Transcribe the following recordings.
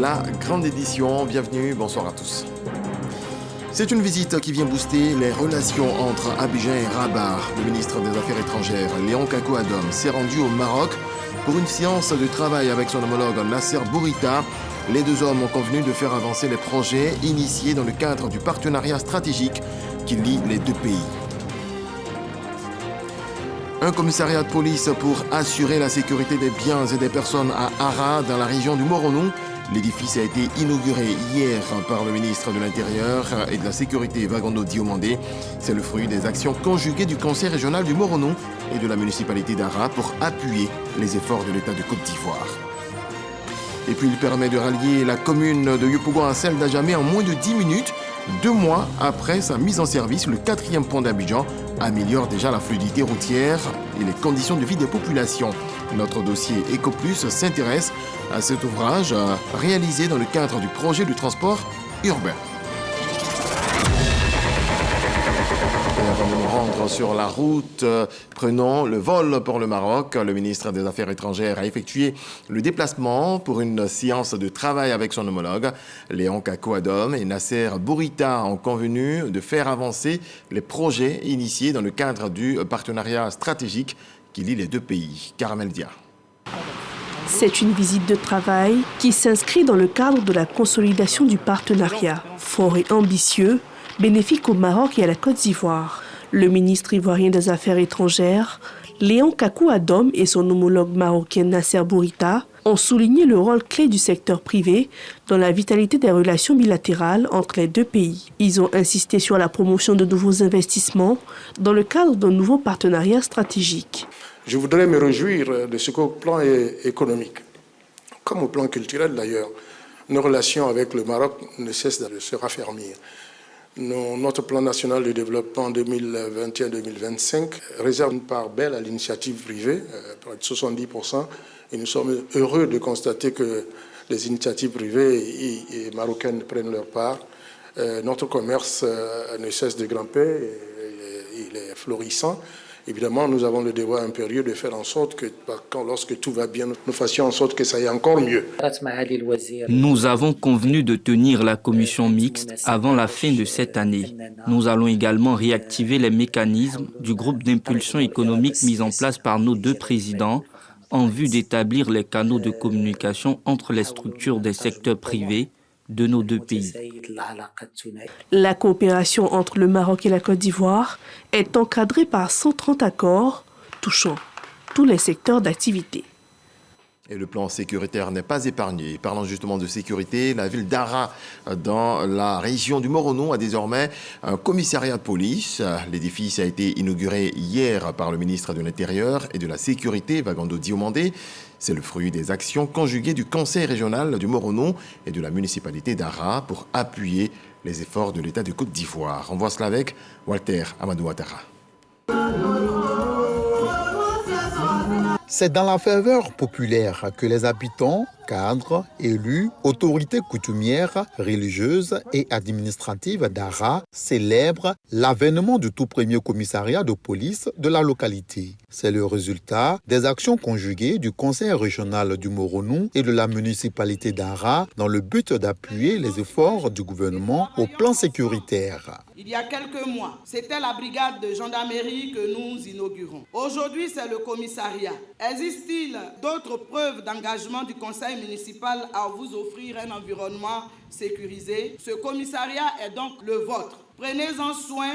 la grande édition. Bienvenue, bonsoir à tous. C'est une visite qui vient booster les relations entre Abidjan et Rabat. Le ministre des Affaires étrangères, Léon Kakou Adom, s'est rendu au Maroc pour une séance de travail avec son homologue Nasser Bourita. Les deux hommes ont convenu de faire avancer les projets initiés dans le cadre du partenariat stratégique qui lie les deux pays. Un commissariat de police pour assurer la sécurité des biens et des personnes à Ara, dans la région du Moronou. L'édifice a été inauguré hier par le ministre de l'Intérieur et de la Sécurité, Vagondo Diomandé. C'est le fruit des actions conjuguées du Conseil régional du Moronou et de la municipalité d'Ara pour appuyer les efforts de l'État de Côte d'Ivoire. Et puis il permet de rallier la commune de Yopougon à celle d'Adjamé en moins de 10 minutes. 2 mois après sa mise en service, le 4e pont d'Abidjan améliore déjà la fluidité routière et les conditions de vie des populations. Notre dossier EcoPlus s'intéresse à cet ouvrage réalisé dans le cadre du projet du transport urbain. Et avant de nous rendre sur la route, prenons le vol pour le Maroc. Le ministre des Affaires étrangères a effectué le déplacement pour une séance de travail avec son homologue. Léon Kakou Adom et Nasser Bourita ont convenu de faire avancer les projets initiés dans le cadre du partenariat stratégique qui lie les deux pays. Caramel Dia. C'est une visite de travail qui s'inscrit dans le cadre de la consolidation du partenariat, fort et ambitieux, bénéfique au Maroc et à la Côte d'Ivoire. Le ministre ivoirien des Affaires étrangères, Léon Kakou Adom et son homologue marocain Nasser Bourita ont souligné le rôle clé du secteur privé dans la vitalité des relations bilatérales entre les deux pays. Ils ont insisté sur la promotion de nouveaux investissements dans le cadre d'un nouveau partenariat stratégique. Je voudrais me réjouir de ce qu'au plan économique, comme au plan culturel d'ailleurs, nos relations avec le Maroc ne cessent de se raffermir. Notre plan national de développement 2021-2025 réserve une part belle à l'initiative privée, près de 70%, et nous sommes heureux de constater que les initiatives privées et marocaines prennent leur part. Notre commerce ne cesse de grimper, il est florissant. Évidemment, nous avons le devoir impérieux de faire en sorte que, lorsque tout va bien, nous fassions en sorte que ça aille encore mieux. Nous avons convenu de tenir la commission mixte avant la fin de cette année. Nous allons également réactiver les mécanismes du groupe d'impulsion économique mis en place par nos deux présidents en vue d'établir les canaux de communication entre les structures des secteurs privés de nos deux pays. La coopération entre le Maroc et la Côte d'Ivoire est encadrée par 130 accords touchant tous les secteurs d'activité. Et le plan sécuritaire n'est pas épargné. Parlant justement de sécurité, la ville d'Ara, dans la région du Moronou, a désormais un commissariat de police. L'édifice a été inauguré hier par le ministre de l'Intérieur et de la Sécurité, Vagondo Diomandé. C'est le fruit des actions conjuguées du Conseil régional du Moronou et de la municipalité d'Ara pour appuyer les efforts de l'État de Côte d'Ivoire. On voit cela avec Walter Amadou Ouattara. C'est dans la ferveur populaire que les habitants, cadres, élus, autorités coutumières, religieuses et administratives d'Ara célèbrent l'avènement du tout premier commissariat de police de la localité. C'est le résultat des actions conjuguées du Conseil régional du Moronou et de la municipalité d'Ara dans le but d'appuyer les efforts du gouvernement au plan sécuritaire. Il y a quelques mois, c'était la brigade de gendarmerie que nous inaugurons. Aujourd'hui, c'est le commissariat. Existe-t-il d'autres preuves d'engagement du conseil municipal à vous offrir un environnement sécurisé? Ce commissariat est donc le vôtre. Prenez-en soin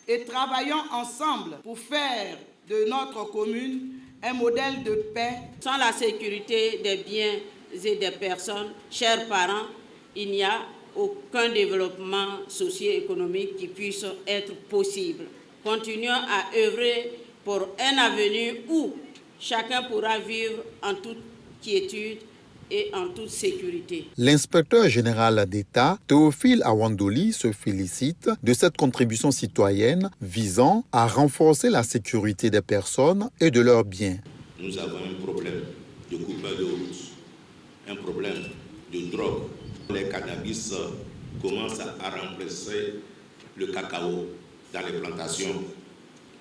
et travaillons ensemble pour faire de notre commune un modèle de paix. Sans la sécurité des biens et des personnes, chers parents, il n'y a aucun développement socio-économique qui puisse être possible. Continuons à œuvrer pour un avenir où chacun pourra vivre en toute quiétude et en toute sécurité. L'inspecteur général d'État, Théophile Awandoli, se félicite de cette contribution citoyenne visant à renforcer la sécurité des personnes et de leurs biens. Nous avons un problème de coupeur de route, un problème de drogue. Les cannabis commencent à remplacer le cacao dans les plantations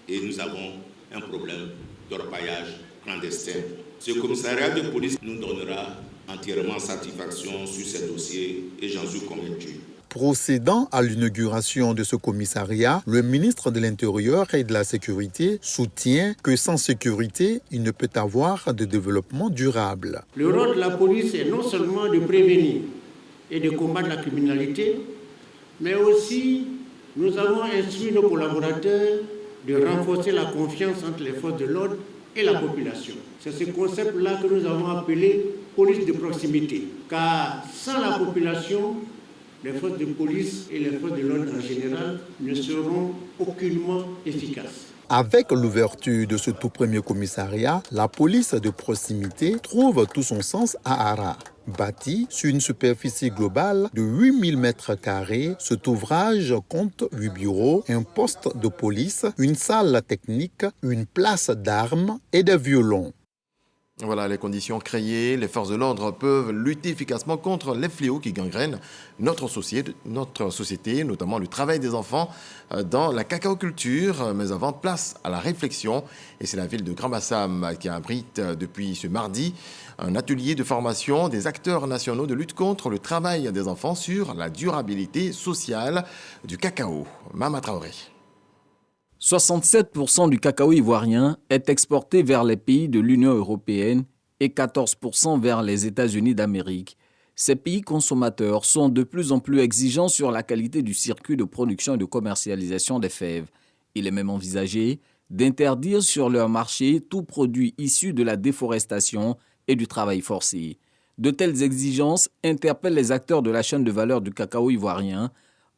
et nous avons un problème d'orpaillage clandestin. Ce commissariat de police nous donnera entièrement satisfaction sur ces dossiers et j'en suis convaincu. Procédant à l'inauguration de ce commissariat, le ministre de l'Intérieur et de la Sécurité soutient que sans sécurité, il ne peut avoir de développement durable. Le rôle de la police est non seulement de prévenir et de combattre la criminalité, mais aussi nous avons instruit nos collaborateurs de renforcer la confiance entre les forces de l'ordre et la population. C'est ce concept-là que nous avons appelé police de proximité. Car sans la population, les forces de police et les forces de l'ordre en général ne seront aucunement efficaces. Avec l'ouverture de ce tout premier commissariat, la police de proximité trouve tout son sens à Ara. Bâti sur une superficie globale de 8000 m², cet ouvrage compte 8 bureaux, un poste de police, une salle technique, une place d'armes et des violons. Voilà les conditions créées. Les forces de l'ordre peuvent lutter efficacement contre les fléaux qui gangrènent notre société, notamment le travail des enfants dans la cacaoculture. Mais avant, place à la réflexion. Et c'est la ville de Grand-Bassam qui abrite depuis ce mardi un atelier de formation des acteurs nationaux de lutte contre le travail des enfants sur la durabilité sociale du cacao. Mama Traoré. 67% du cacao ivoirien est exporté vers les pays de l'Union européenne et 14% vers les États-Unis d'Amérique. Ces pays consommateurs sont de plus en plus exigeants sur la qualité du circuit de production et de commercialisation des fèves. Il est même envisagé d'interdire sur leur marché tout produit issu de la déforestation et du travail forcé. De telles exigences interpellent les acteurs de la chaîne de valeur du cacao ivoirien.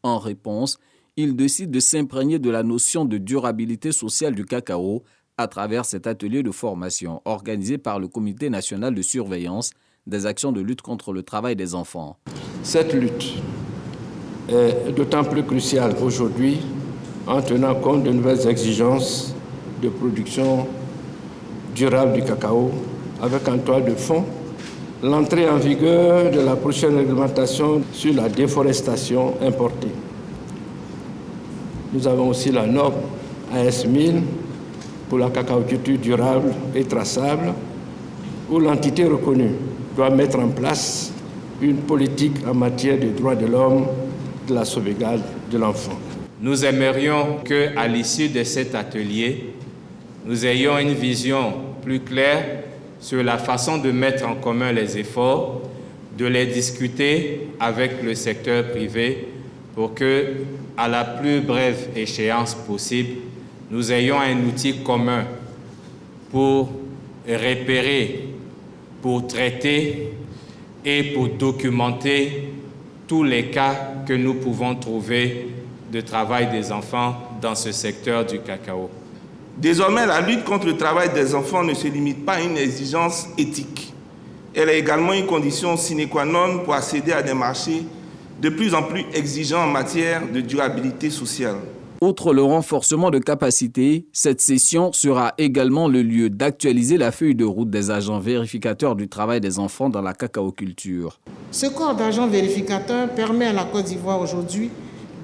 En réponse, ils décident de s'imprégner de la notion de durabilité sociale du cacao à travers cet atelier de formation organisé par le Comité national de surveillance des actions de lutte contre le travail des enfants. Cette lutte est d'autant plus cruciale aujourd'hui en tenant compte de nouvelles exigences de production durable du cacao avec en toile de fond l'entrée en vigueur de la prochaine réglementation sur la déforestation importée. Nous avons aussi la norme AS1000 pour la cacaoculture durable et traçable, où l'entité reconnue doit mettre en place une politique en matière de droits de l'homme, de la sauvegarde de l'enfant. Nous aimerions qu'à l'issue de cet atelier, nous ayons une vision plus claire sur la façon de mettre en commun les efforts, de les discuter avec le secteur privé pour que, à la plus brève échéance possible, nous ayons un outil commun pour repérer, pour traiter et pour documenter tous les cas que nous pouvons trouver de travail des enfants dans ce secteur du cacao. Désormais, la lutte contre le travail des enfants ne se limite pas à une exigence éthique. Elle est également une condition sine qua non pour accéder à des marchés de plus en plus exigeants en matière de durabilité sociale. Outre le renforcement de capacités, cette session sera également le lieu d'actualiser la feuille de route des agents vérificateurs du travail des enfants dans la cacaoculture. Ce corps d'agents vérificateurs permet à la Côte d'Ivoire aujourd'hui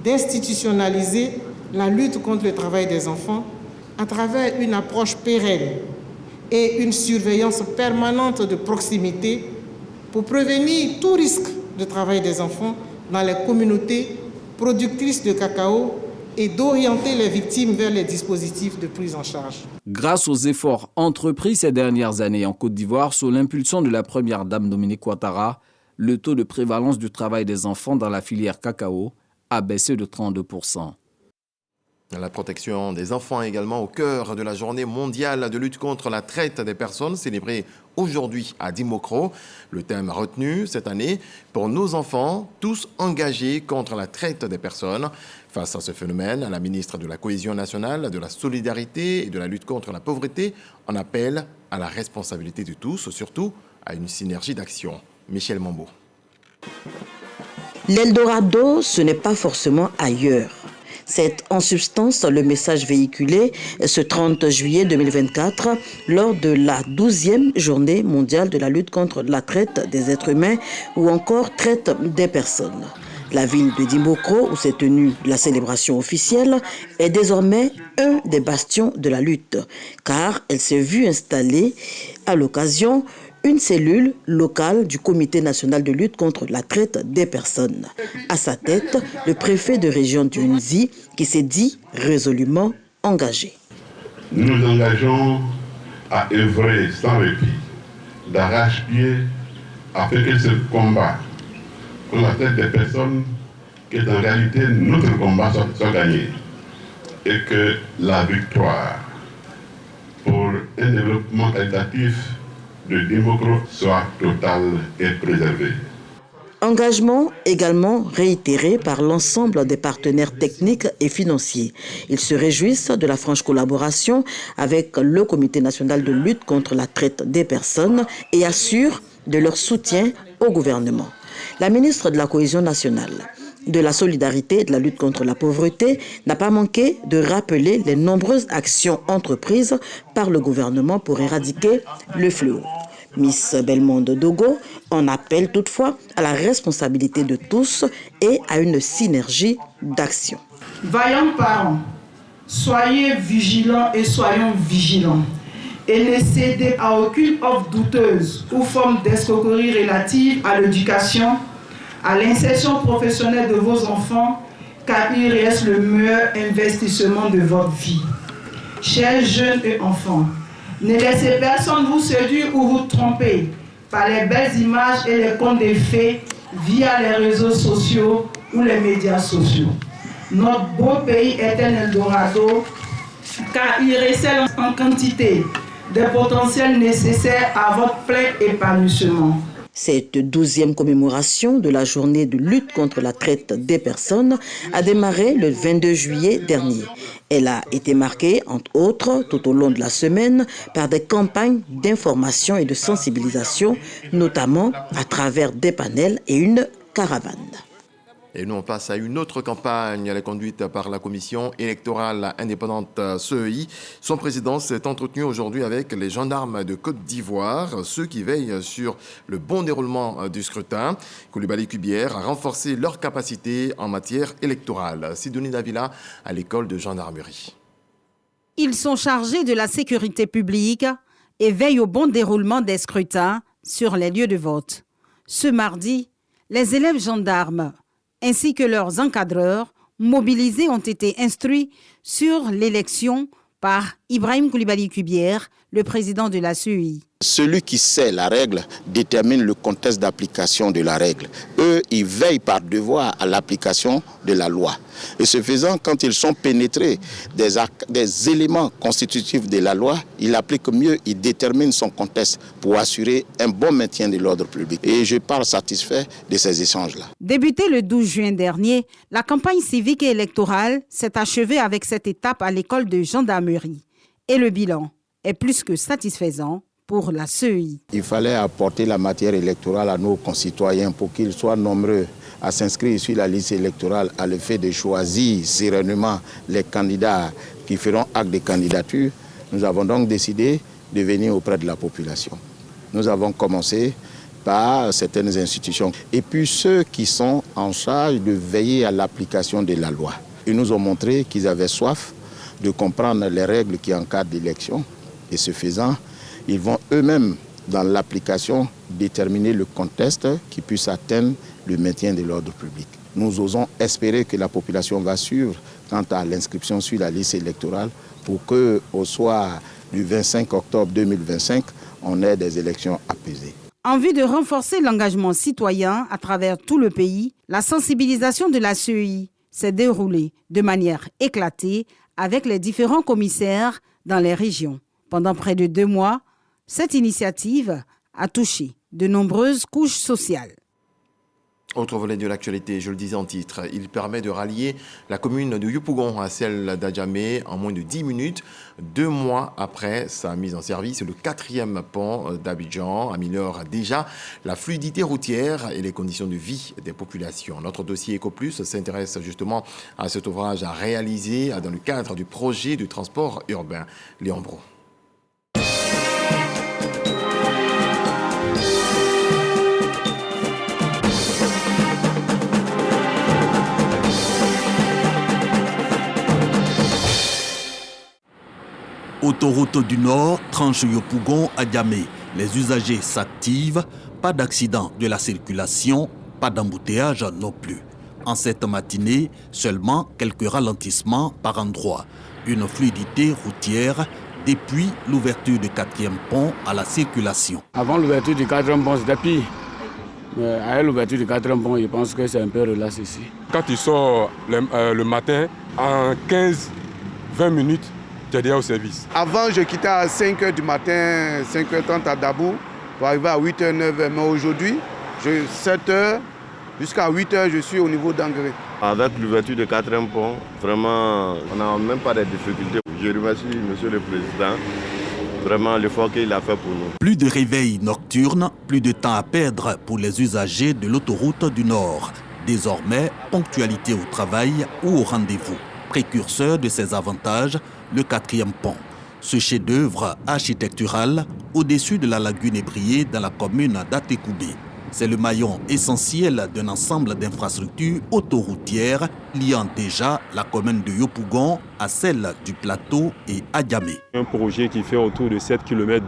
d'institutionnaliser la lutte contre le travail des enfants à travers une approche pérenne et une surveillance permanente de proximité pour prévenir tout risque de travail des enfants dans les communautés productrices de cacao et d'orienter les victimes vers les dispositifs de prise en charge. Grâce aux efforts entrepris ces dernières années en Côte d'Ivoire sous l'impulsion de la première dame Dominique Ouattara, le taux de prévalence du travail des enfants dans la filière cacao a baissé de 32%. La protection des enfants est également au cœur de la journée mondiale de lutte contre la traite des personnes célébrée aujourd'hui à Dimokro. Le thème retenu cette année, pour nos enfants, tous engagés contre la traite des personnes. Face à ce phénomène, la ministre de la Cohésion nationale, de la Solidarité et de la lutte contre la pauvreté en appelle à la responsabilité de tous, surtout à une synergie d'action. Michel Mambo. L'Eldorado, ce n'est pas forcément ailleurs. C'est en substance le message véhiculé ce 30 juillet 2024 lors de la 12e journée mondiale de la lutte contre la traite des êtres humains ou encore traite des personnes. La ville de Dimokro, où s'est tenue la célébration officielle, est désormais un des bastions de la lutte, car elle s'est vue installer à l'occasion une cellule locale du Comité national de lutte contre la traite des personnes. À sa tête, le préfet de région Tunisie qui s'est dit résolument engagé. Nous nous engageons à œuvrer sans répit, d'arrache-pied, afin que ce combat contre la traite des personnes, que en réalité notre combat soit gagné et que la victoire pour un développement qualitatif de démocratie soit totale et préservée. Engagement également réitéré par l'ensemble des partenaires techniques et financiers. Ils se réjouissent de la franche collaboration avec le Comité national de lutte contre la traite des personnes et assurent de leur soutien au gouvernement. La ministre de la Cohésion nationale, de la solidarité et de la lutte contre la pauvreté n'a pas manqué de rappeler les nombreuses actions entreprises par le gouvernement pour éradiquer le fléau. Miss Belmondo Dogo en appelle toutefois à la responsabilité de tous et à une synergie d'action. Vaillants parents, soyez vigilants et soyons vigilants. Et ne cédez à aucune offre douteuse ou forme d'escroquerie relative à l'éducation, à l'insertion professionnelle de vos enfants, car il reste le meilleur investissement de votre vie. Chers jeunes et enfants, ne laissez personne vous séduire ou vous tromper par les belles images et les contes de fées via les réseaux sociaux ou les médias sociaux. Notre beau pays est un Eldorado car il recèle en quantité des potentiels nécessaires à votre plein épanouissement. Cette 12e commémoration de la journée de lutte contre la traite des personnes a démarré le 22 juillet dernier. Elle a été marquée, entre autres, tout au long de la semaine, par des campagnes d'information et de sensibilisation, notamment à travers des panels et une caravane. Et nous, on passe à une autre campagne. Elle est conduite par la commission électorale indépendante CEI. Son président s'est entretenu aujourd'hui avec les gendarmes de Côte d'Ivoire, ceux qui veillent sur le bon déroulement du scrutin. Coulibaly Kubière a renforcé leurs capacités en matière électorale. Sidonie Davila à l'école de gendarmerie. Ils sont chargés de la sécurité publique et veillent au bon déroulement des scrutins sur les lieux de vote. Ce mardi, les élèves gendarmes ainsi que leurs encadreurs mobilisés ont été instruits sur l'élection par Ibrahim Coulibaly Kubière, le président de la CEI. Celui qui sait la règle détermine le contexte d'application de la règle. Eux, ils veillent par devoir à l'application de la loi. Et ce faisant, quand ils sont pénétrés des éléments constitutifs de la loi, ils appliquent mieux, ils déterminent son contexte pour assurer un bon maintien de l'ordre public. Et je parle satisfait de ces échanges-là. Débutée le 12 juin dernier, la campagne civique et électorale s'est achevée avec cette étape à l'école de gendarmerie. Et le bilan est plus que satisfaisant pour la CEI. Il fallait apporter la matière électorale à nos concitoyens pour qu'ils soient nombreux à s'inscrire sur la liste électorale, à le fait de choisir sereinement les candidats qui feront acte de candidature. Nous avons donc décidé de venir auprès de la population. Nous avons commencé par certaines institutions et puis ceux qui sont en charge de veiller à l'application de la loi. Ils nous ont montré qu'ils avaient soif de comprendre les règles qui encadrent l'élection et ce faisant, ils vont eux-mêmes, dans l'application, déterminer le contexte qui puisse atteindre le maintien de l'ordre public. Nous osons espérer que la population va suivre quant à l'inscription sur la liste électorale pour qu'au soir du 25 octobre 2025, on ait des élections apaisées. En vue de renforcer l'engagement citoyen à travers tout le pays, la sensibilisation de la CEI s'est déroulée de manière éclatée avec les différents commissaires dans les régions. Pendant près de 2 mois, cette initiative a touché de nombreuses couches sociales. Autre volet de l'actualité, je le disais en titre, il permet de rallier la commune de Yopougon à celle d'Adjamé en moins de 10 minutes. 2 mois après sa mise en service, le 4e pont d'Abidjan améliore déjà la fluidité routière et les conditions de vie des populations. Notre dossier EcoPlus s'intéresse justement à cet ouvrage à réaliser dans le cadre du projet de transport urbain. Léon Bro. Autoroute du Nord, tranche Yopougon à Djamé. Les usagers s'activent, pas d'accident de la circulation, pas d'embouteillage non plus. En cette matinée, seulement quelques ralentissements par endroits. Une fluidité routière depuis l'ouverture du 4e pont à la circulation. Avant l'ouverture du 4e pont, c'était pire. Mais avec l'ouverture du 4e pont, je pense que c'est un peu relax ici. Quand il sort le matin, en 15-20 minutes, tu es déjà au service. Avant, je quittais à 5h du matin, 5h30 à Dabou, pour arriver à 8h, 9h. Mais aujourd'hui, 7h jusqu'à 8h, je suis au niveau d'Angré. Avec l'ouverture du 4e pont, vraiment, on n'a même pas de difficultés. Je remercie Monsieur le Président. Vraiment l'effort qu'il a fait pour nous. Plus de réveil nocturne, plus de temps à perdre pour les usagers de l'autoroute du Nord. Désormais, ponctualité au travail ou au rendez-vous. Précurseur de ces avantages, le 4e pont. Ce chef-d'œuvre architectural au-dessus de la lagune ébriée dans la commune d'Atekoubé. C'est le maillon essentiel d'un ensemble d'infrastructures autoroutières liant déjà la commune de Yopougon à celle du plateau et Adjamé. Un projet qui fait autour de 7 km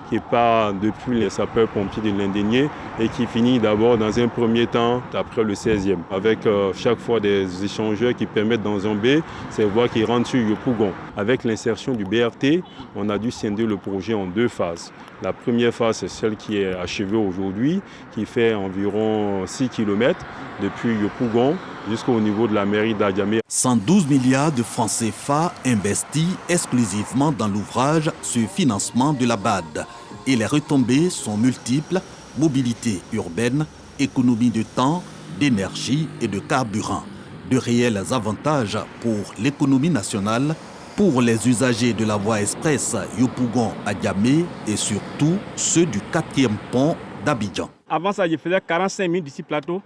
qui part depuis les sapeurs-pompiers de l'Indénié et qui finit d'abord dans un premier temps après le 16e, avec chaque fois des échangeurs qui permettent d'enjamber ces voies qui rentrent sur Yopougon. Avec l'insertion du BRT, on a dû scinder le projet en 2 phases. La première phase, c'est celle qui est achevée aujourd'hui, qui fait environ 6 km depuis Yopougon jusqu'au niveau de la mairie d'Adjamé. 112 milliards de francs CFA investis exclusivement dans l'ouvrage sur financement de la BAD. Et les retombées sont multiples: mobilité urbaine, économie de temps, d'énergie et de carburant. De réels avantages pour l'économie nationale, pour les usagers de la voie express Yopougon-Adjamé et surtout ceux du 4e pont d'Abidjan. Avant ça, je faisais 45 000 d'ici plateau.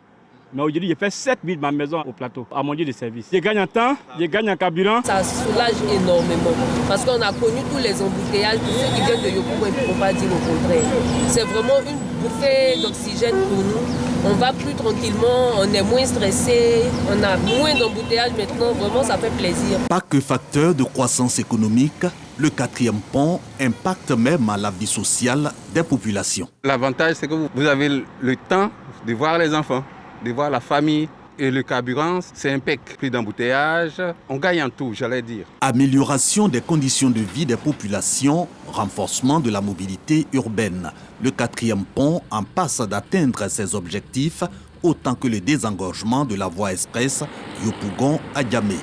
Mais aujourd'hui, je fais 7 000 de ma maison au plateau, à mon lieu de service. Je gagne en temps, je gagne en carburant. Ça soulage énormément parce qu'on a connu tous les embouteillages. Tous ceux qui viennent de Yopougon, ils ne pourront pas dire le contraire. C'est vraiment une bouffée d'oxygène pour nous. On va plus tranquillement, on est moins stressé, on a moins d'embouteillages maintenant. Vraiment, ça fait plaisir. Pas que facteur de croissance économique, le 4e pont impacte même la vie sociale des populations. L'avantage, c'est que vous avez le temps de voir les enfants, de voir la famille, et le carburant, c'est impec. Plus d'embouteillage, on gagne en tout, j'allais dire. Amélioration des conditions de vie des populations, renforcement de la mobilité urbaine. Le 4e pont en passe d'atteindre ses objectifs autant que le désengorgement de la voie express Yopougon-Adjamé.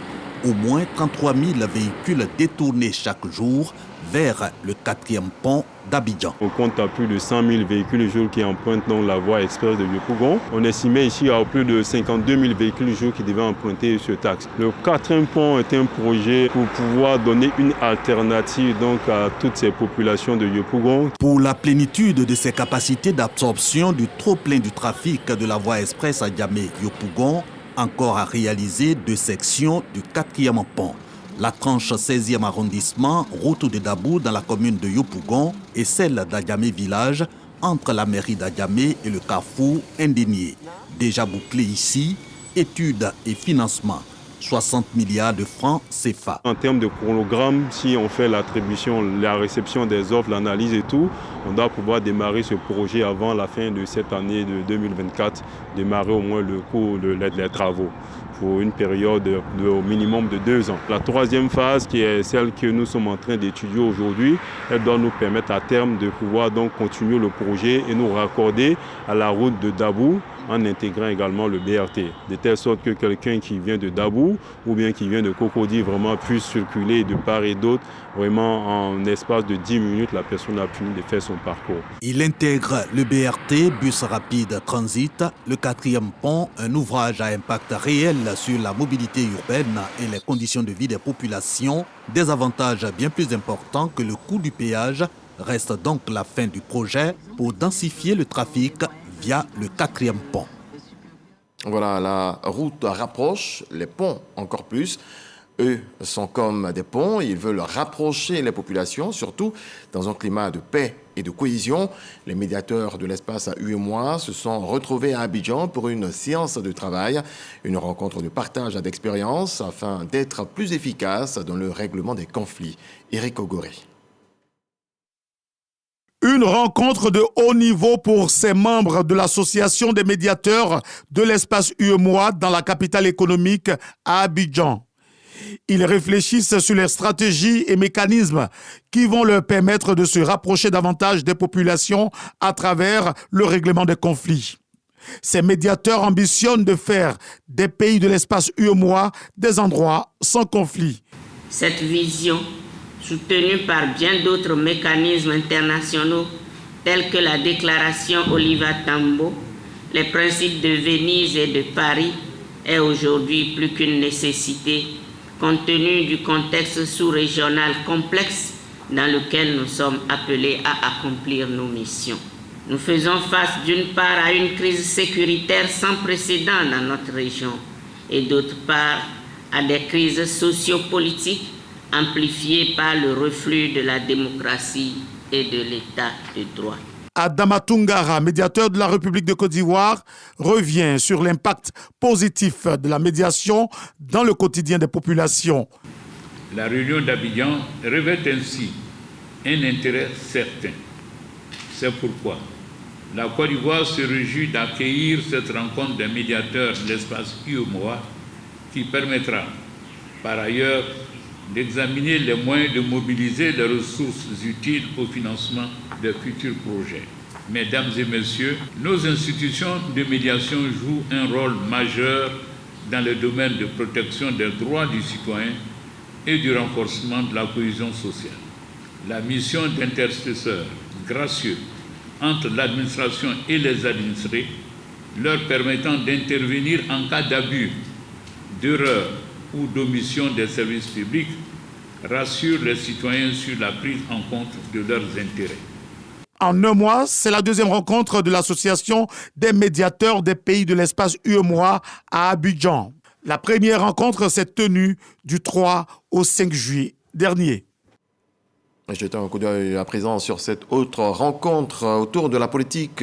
Au moins 33 000 véhicules détournés chaque jour vers le 4e pont d'Abidjan. On compte à plus de 100 000 véhicules jour qui empruntent dans la voie express de Yopougon. On estimait ici à plus de 52 000 véhicules jour qui devaient emprunter ce taxe. Le 4e pont est un projet pour pouvoir donner une alternative donc à toutes ces populations de Yopougon. Pour la plénitude de ses capacités d'absorption du trop-plein du trafic de la voie express Adjamé-Yopougon, encore à réaliser 2 sections du 4e pont. La tranche 16e arrondissement, route de Dabou dans la commune de Yopougon et celle d'Adjamé village entre la mairie d'Adjamé et le carrefour Indénié. Déjà bouclé ici, études et financement. 60 milliards de francs CFA. En termes de chronogramme, si on fait l'attribution, la réception des offres, l'analyse et tout, on doit pouvoir démarrer ce projet avant la fin de cette année de 2024, démarrer au moins le cours des travaux pour une période au minimum de 2 ans. La 3e phase, qui est celle que nous sommes en train d'étudier aujourd'hui, elle doit nous permettre à terme de pouvoir donc continuer le projet et nous raccorder à la route de Dabou en intégrant également le BRT, de telle sorte que quelqu'un qui vient de Dabou ou bien qui vient de Cocody vraiment puisse circuler de part et d'autre. Vraiment, en espace de 10 minutes, la personne a fini de faire son parcours. Il intègre le BRT, bus rapide transit, le 4e pont, un ouvrage à impact réel sur la mobilité urbaine et les conditions de vie des populations. Des avantages bien plus importants que le coût du péage. Reste donc la fin du projet pour densifier le trafic via le 4e pont. Voilà, la route rapproche, les ponts encore plus. Eux sont comme des ponts, ils veulent rapprocher les populations, surtout dans un climat de paix et de cohésion. Les médiateurs de l'espace UEMOA se sont retrouvés à Abidjan pour une séance de travail, une rencontre de partage d'expériences afin d'être plus efficaces dans le règlement des conflits. Éric Ogoré. Une rencontre de haut niveau pour ces membres de l'association des médiateurs de l'espace UEMOA dans la capitale économique à Abidjan. Ils réfléchissent sur les stratégies et mécanismes qui vont leur permettre de se rapprocher davantage des populations à travers le règlement des conflits. Ces médiateurs ambitionnent de faire des pays de l'espace UEMOA des endroits sans conflit. Cette vision, soutenue par bien d'autres mécanismes internationaux tels que la déclaration Oliva-Tambo, les principes de Venise et de Paris, est aujourd'hui plus qu'une nécessité compte tenu du contexte sous-régional complexe dans lequel nous sommes appelés à accomplir nos missions. Nous faisons face d'une part à une crise sécuritaire sans précédent dans notre région et d'autre part à des crises sociopolitiques amplifiées par le reflux de la démocratie et de l'état de droit. Adama Tungara, médiateur de la République de Côte d'Ivoire, revient sur l'impact positif de la médiation dans le quotidien des populations. La réunion d'Abidjan revêt ainsi un intérêt certain. C'est pourquoi la Côte d'Ivoire se réjouit d'accueillir cette rencontre des médiateurs de l'espace UEMOA qui permettra par ailleurs d'examiner les moyens de mobiliser les ressources utiles au financement de futurs projets. Mesdames et messieurs, nos institutions de médiation jouent un rôle majeur dans le domaine de protection des droits du citoyen et du renforcement de la cohésion sociale. La mission d'intercesseur gracieux entre l'administration et les administrés, leur permettant d'intervenir en cas d'abus, d'erreur ou d'omission des services publics, rassure les citoyens sur la prise en compte de leurs intérêts. En un mois, c'est la deuxième rencontre de l'association des médiateurs des pays de l'espace UEMOA à Abidjan. La première rencontre s'est tenue du 3 au 5 juillet dernier. Jetons un coup d'œil à présent sur cette autre rencontre autour de la politique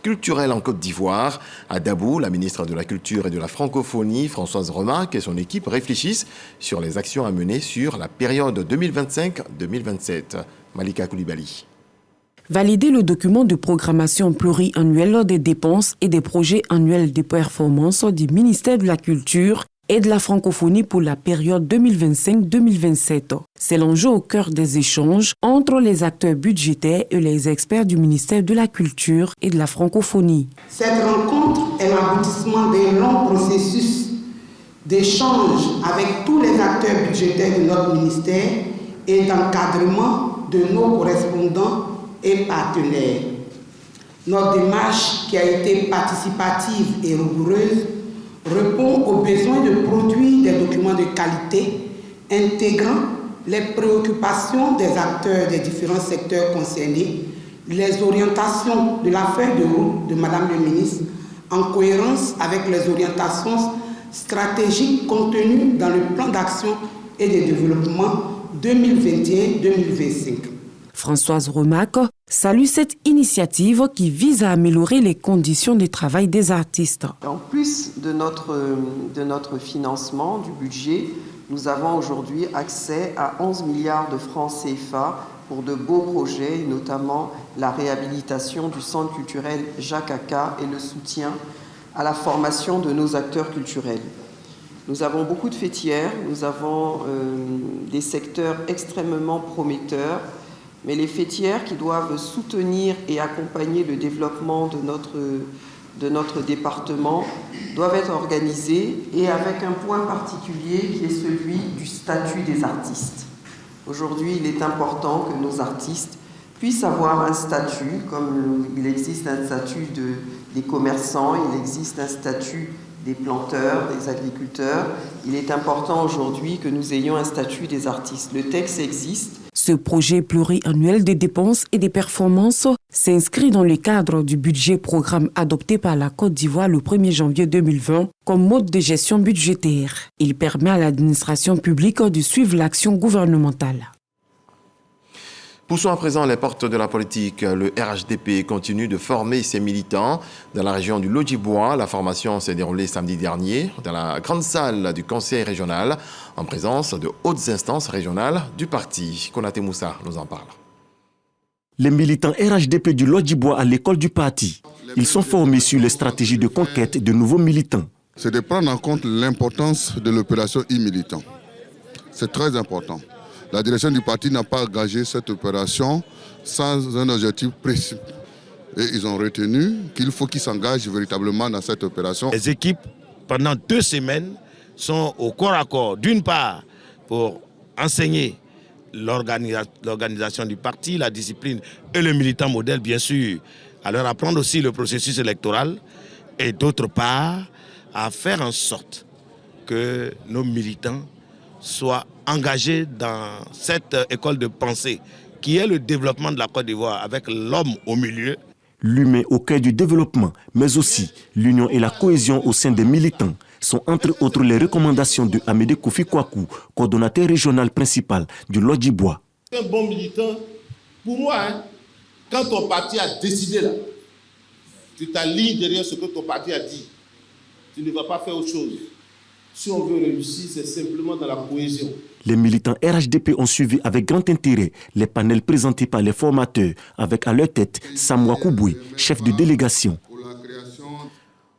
culturelle en Côte d'Ivoire. À Dabou, la ministre de la Culture et de la Francophonie, Françoise Remac, et son équipe réfléchissent sur les actions à mener sur la période 2025-2027. Malika Koulibaly. Valider le document de programmation pluriannuelle des dépenses et des projets annuels de performance du ministère de la Culture et de la francophonie pour la période 2025-2027. C'est l'enjeu au cœur des échanges entre les acteurs budgétaires et les experts du ministère de la Culture et de la francophonie. Cette rencontre est l'aboutissement d'un long processus d'échange avec tous les acteurs budgétaires de notre ministère et d'encadrement de nos correspondants et partenaires. Notre démarche, qui a été participative et rigoureuse, répond aux besoins de produire des documents de qualité intégrant les préoccupations des acteurs des différents secteurs concernés, les orientations de la feuille de route de Madame le ministre, en cohérence avec les orientations stratégiques contenues dans le plan d'action et de développement 2021-2025. Françoise Remac salue cette initiative qui vise à améliorer les conditions de travail des artistes. En plus de notre financement du budget, nous avons aujourd'hui accès à 11 milliards de francs CFA pour de beaux projets, notamment la réhabilitation du centre culturel Jacques Aka et le soutien à la formation de nos acteurs culturels. Nous avons beaucoup de fêtières, nous avons des secteurs extrêmement prometteurs, mais les fêtières qui doivent soutenir et accompagner le développement de notre département doivent être organisées et avec un point particulier qui est celui du statut des artistes. Aujourd'hui, il est important que nos artistes puissent avoir un statut, comme il existe un statut des commerçants, il existe un statut des planteurs, des agriculteurs. Il est important aujourd'hui que nous ayons un statut des artistes. Le texte existe. Ce projet pluriannuel des dépenses et des performances s'inscrit dans le cadre du budget programme adopté par la Côte d'Ivoire le 1er janvier 2020 comme mode de gestion budgétaire. Il permet à l'administration publique de suivre l'action gouvernementale. Poussons à présent les portes de la politique. Le RHDP continue de former ses militants. Dans la région du Lodjibois, la formation s'est déroulée samedi dernier dans la grande salle du conseil régional en présence de hautes instances régionales du parti. Konaté Moussa nous en parle. Les militants RHDP du Lodjibois à l'école du parti. Ils sont formés sur les stratégies de conquête de nouveaux militants. C'est de prendre en compte l'importance de l'opération e-militant. C'est très important. La direction du parti n'a pas engagé cette opération sans un objectif précis. Et ils ont retenu qu'il faut qu'ils s'engagent véritablement dans cette opération. Les équipes, pendant 2 semaines, sont au corps à corps, d'une part, pour enseigner l'organisation du parti, la discipline et le militant modèle, bien sûr, à leur apprendre aussi le processus électoral, et d'autre part, à faire en sorte que nos militants soient engagés dans cette école de pensée qui est le développement de la Côte d'Ivoire avec l'homme au milieu. L'humain au cœur du développement, mais aussi l'union et la cohésion au sein des militants sont entre autres les recommandations de Amédée Kofi Kwaku, coordonnateur régional principal du Lodjibois. Un bon militant, pour moi, quand ton parti a décidé là, tu t'alignes derrière ce que ton parti a dit. Tu ne vas pas faire autre chose. Si on veut réussir, c'est simplement dans la cohésion. Les militants RHDP ont suivi avec grand intérêt les panels présentés par les formateurs, avec à leur tête Samoua Kouboué, chef de délégation.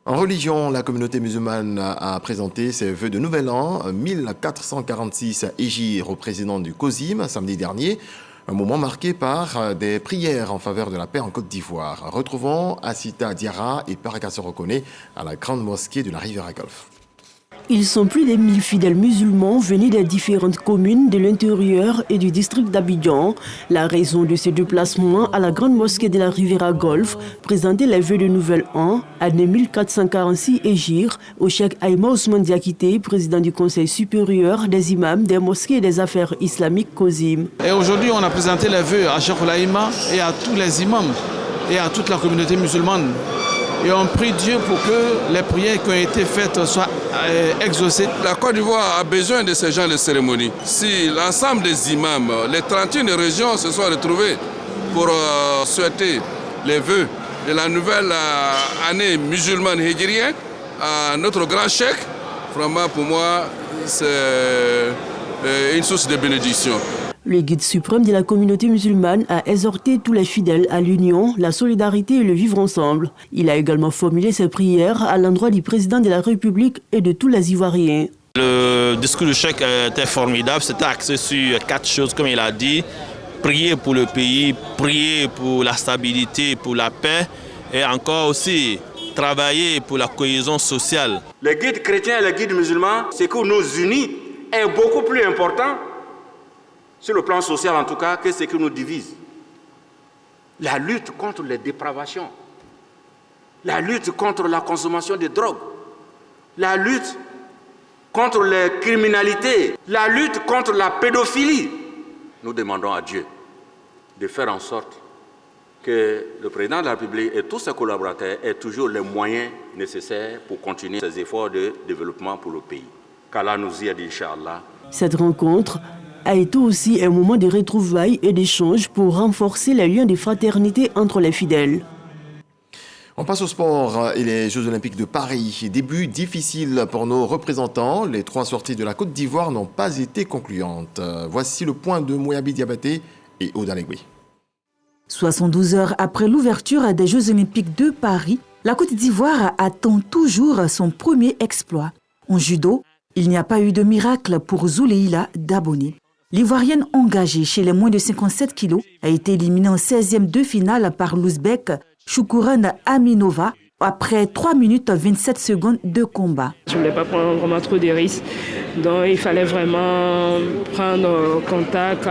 En religion, la communauté musulmane a présenté ses vœux de nouvel an, 1446 égyres au président du COSIM samedi dernier. Un moment marqué par des prières en faveur de la paix en Côte d'Ivoire. Retrouvons Asita Diarra et Paraka Sorokone à la grande mosquée de la Riviera Golfe. Ils sont plus de 1000 fidèles musulmans venus des différentes communes de l'intérieur et du district d'Abidjan. La raison de ce déplacement à la grande mosquée de la Riviera Golfe, présenter les vœux de nouvel an, année 1446 Égyre, au cheikh Aïma Ousmane Diakité, président du Conseil supérieur des imams des mosquées et des affaires islamiques COSIM. Et aujourd'hui, on a présenté les vœux à Cheikh Aïma et à tous les imams et à toute la communauté musulmane. Et on prie Dieu pour que les prières qui ont été faites soient exaucées. La Côte d'Ivoire a besoin de ce genre de cérémonie. Si l'ensemble des imams, les 31 régions se sont retrouvés pour souhaiter les vœux de la nouvelle année musulmane hégirienne à notre grand cheikh, vraiment pour moi, c'est une source de bénédiction. Le guide suprême de la communauté musulmane a exhorté tous les fidèles à l'union, la solidarité et le vivre ensemble. Il a également formulé ses prières à l'endroit du président de la République et de tous les Ivoiriens. Le discours du cheikh était formidable, c'était axé sur 4 choses comme il a dit. Prier pour le pays, prier pour la stabilité, pour la paix et encore aussi travailler pour la cohésion sociale. Le guide chrétien et le guide musulman, ce qui nous unit est beaucoup plus important sur le plan social en tout cas, que ce qui nous divise. La lutte contre les dépravations, la lutte contre la consommation de drogue, la lutte contre les criminalités, la lutte contre la pédophilie. Nous demandons à Dieu de faire en sorte que le président de la République et tous ses collaborateurs aient toujours les moyens nécessaires pour continuer ces efforts de développement pour le pays. Qu'Allah nous y aide, Inch'Allah. Cette rencontre a été aussi un moment de retrouvailles et d'échanges pour renforcer les liens de fraternité entre les fidèles. On passe au sport et les Jeux Olympiques de Paris. Début difficile pour nos représentants. Les 3 sorties de la Côte d'Ivoire n'ont pas été concluantes. Voici le point de Moyabi Diabaté et Oda Legui. 72 heures après l'ouverture des Jeux Olympiques de Paris, la Côte d'Ivoire attend toujours son premier exploit. En judo, il n'y a pas eu de miracle pour Zouleila Daboni. L'Ivoirienne engagée chez les moins de 57 kilos a été éliminée en 16e de finale par l'Ouzbek Choukourane Aminova après 3 minutes 27 secondes de combat. Je ne voulais pas prendre vraiment trop de risques, donc il fallait vraiment prendre contact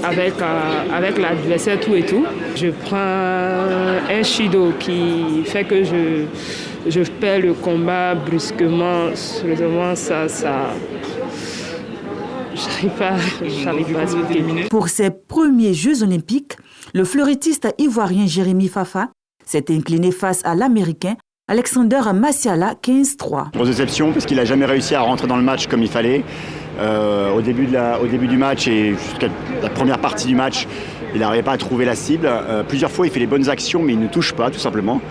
avec l'adversaire tout et tout. Je prends un shido qui fait que je perds le combat brusquement. Seulement ça j'arrive pas à expliquer. Pour ses premiers Jeux Olympiques, le fleurettiste ivoirien Jérémy Fafa s'est incliné face à l'Américain Alexander Massiala 15-3. Grosse déception parce qu'il n'a jamais réussi à rentrer dans le match comme il fallait. Au début du match et jusqu'à la première partie du match, il n'arrivait pas à trouver la cible. Plusieurs fois, il fait les bonnes actions, mais il ne touche pas, tout simplement.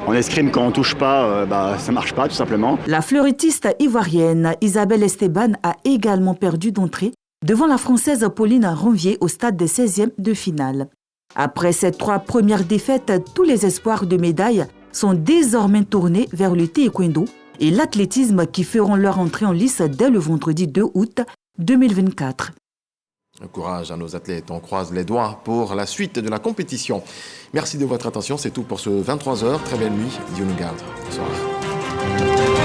En escrime, quand on ne touche pas, ça ne marche pas, tout simplement. La fleurettiste ivoirienne Isabelle Esteban a également perdu d'entrée devant la Française Pauline Ronvier au stade des 16e de finale. Après ces 3 premières défaites, tous les espoirs de médailles sont désormais tournés vers le taekwondo et l'athlétisme qui feront leur entrée en lice dès le vendredi 2 août 2024. Courage à nos athlètes, on croise les doigts pour la suite de la compétition. Merci de votre attention, c'est tout pour ce 23h. Très belle nuit, Dieu nous garde. Bonsoir.